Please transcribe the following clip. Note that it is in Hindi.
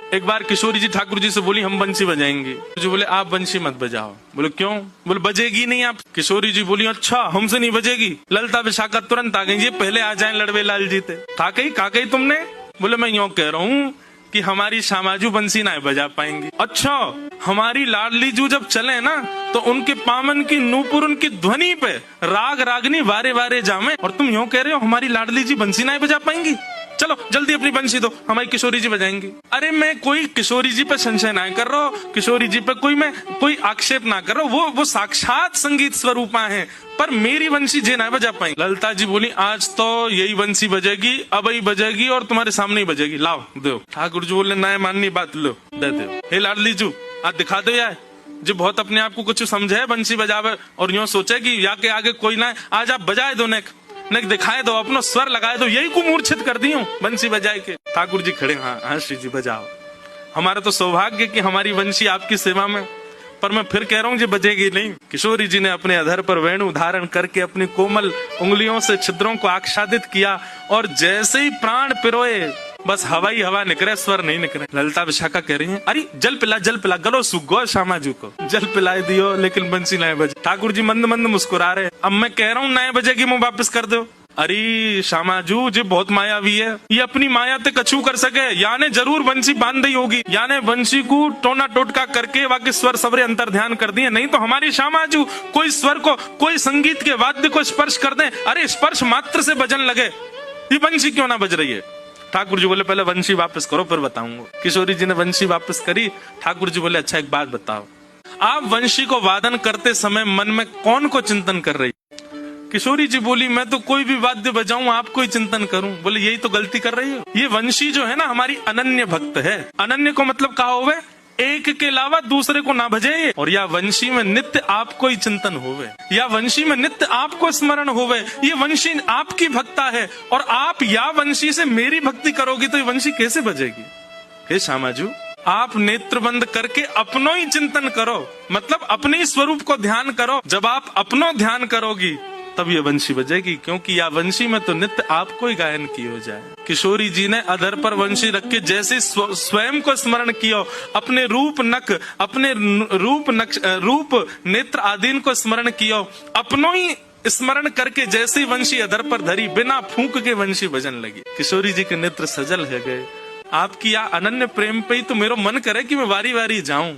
एक बार किशोरी जी ठाकुर जी से बोली हम बंसी बजाएंगे। जो बोले आप बंसी मत बजाओ। बोले क्यों? बोले बजेगी नहीं आप। किशोरी जी बोली अच्छा हमसे नहीं बजेगी। ललता विशाखा तुरंत आ गई, ये पहले आ जाए लड़वे लाल जी थे। का कही तुमने? बोले मैं यूं कह रहा हूँ कि हमारी श्यामाजू बंसी ना बजा पाएंगी। अच्छा हमारी लाडली जू जब चले ना तो उनके पामन की नूपुर उनकी ध्वनि पे राग रागनी वारे वारे जामे, और तुम यूं कह रहे हो हमारी लाडली जी बंसी ना बजा पाएंगी। चलो जल्दी अपनी बंसी दो, हमारी किशोरी जी बजाएंगी। अरे मैं कोई किशोरी जी पे संशय ना कर रहा हूँ, किशोरी जी पे कोई आक्षेप ना कर रहा हूँ, वो साक्षात संगीत स्वरूपा है, पर मेरी बंसी जे ना बजा पाएंगी। ललता जी बोली आज तो यही बंसी बजेगी, अब ही बजेगी और तुम्हारे सामने ही बजेगी, लाओ दो। ठाकुर जी बोले ना माननी बात, लो दे दो। हे लाडली जू आज दिखा दो यार, जो बहुत अपने आप को कुछ समझे बंसी बजावे और यूं सोचे कि या के आगे कोई ना, आज आप बजाए दो, नेक दिखाए दो, अपना स्वर लगाए दो, यही को मूर्छित कर दी हूँ बंसी बजाए के। ठाकुर जी खड़े, हाँ श्री जी बजाओ, हमारा तो सौभाग्य कि हमारी बंसी आपकी सेवा में, पर मैं फिर कह रहा हूँ जी बजेगी नहीं। किशोरी जी ने अपने अधर पर वेणु धारण करके अपनी कोमल उंगलियों से छिद्रों को आच्छादित किया और जैसे ही प्राण पिरोए बस हवा ही हवा निकले, स्वर नहीं निकले। ललता विशाखा कह रही है अरे जल पिला गलो सुगो श्यामाजू को जल पिलाए दियो लेकिन बंसी नए बजे। ठाकुर जी मंद मंद मुस्कुरा रहे, अब मैं कह रहा हूँ नए बजेगी मुंह वापस कर दो। अरे श्यामाजू जी बहुत मायावी है, ये अपनी माया ते कछू कर सके, याने जरूर बंसी बांध दी होगी, याने बंसी को टोना टोटका करके बाकी स्वर सबरे अंतर ध्यान कर दिए, नहीं तो हमारी श्यामाजू कोई स्वर को कोई संगीत के वाद्य को स्पर्श कर दे, अरे स्पर्श मात्र से बजन लगे, ये बंसी क्यों ना बज रही है। ठाकुर जी बोले पहले बंसी वापस करो फिर बताऊंगा। किशोरी जी ने बंसी वापस करी। ठाकुर जी बोले अच्छा एक बात बताओ, आप बंसी को वादन करते समय मन में कौन को चिंतन कर रही? किशोरी जी बोली मैं तो कोई भी वाद्य बजाऊं आपको ही चिंतन करूं। बोले यही तो गलती कर रही हो, ये बंसी जो है ना हमारी अनन्य भक्त है। अनन्य को मतलब कहा होवे एक के अलावा दूसरे को ना भजे, और या वंशी में नित्य आपको ही चिंतन होवे, या वंशी में नित्य आपको स्मरण होवे, ये वंशी आपकी भक्ता है और आप या वंशी से मेरी भक्ति करोगी तो ये वंशी कैसे बजेगी। हे श्यामाजू आप नेत्र बंद करके अपनो ही चिंतन करो, मतलब अपने ही स्वरूप को ध्यान करो, जब आप अपनो ध्यान करोगी तब ये वंशी बजेगी, क्योंकि या वंशी में तो नित्य आपको ही गायन की हो जाए। किशोरी जी ने अधर पर वंशी रख के जैसे स्वयं को स्मरण किया, अपने रूप नेत्र आदीन को स्मरण किया, अपनो ही स्मरण करके जैसे वंशी अधर पर धरी बिना फूंक के वंशी बजन लगी। किशोरी जी के नेत्र सजल है गए। आपकी या अनन्य प्रेम पे ही तो मेरा मन करे कि मैं वारी वारी जाऊं।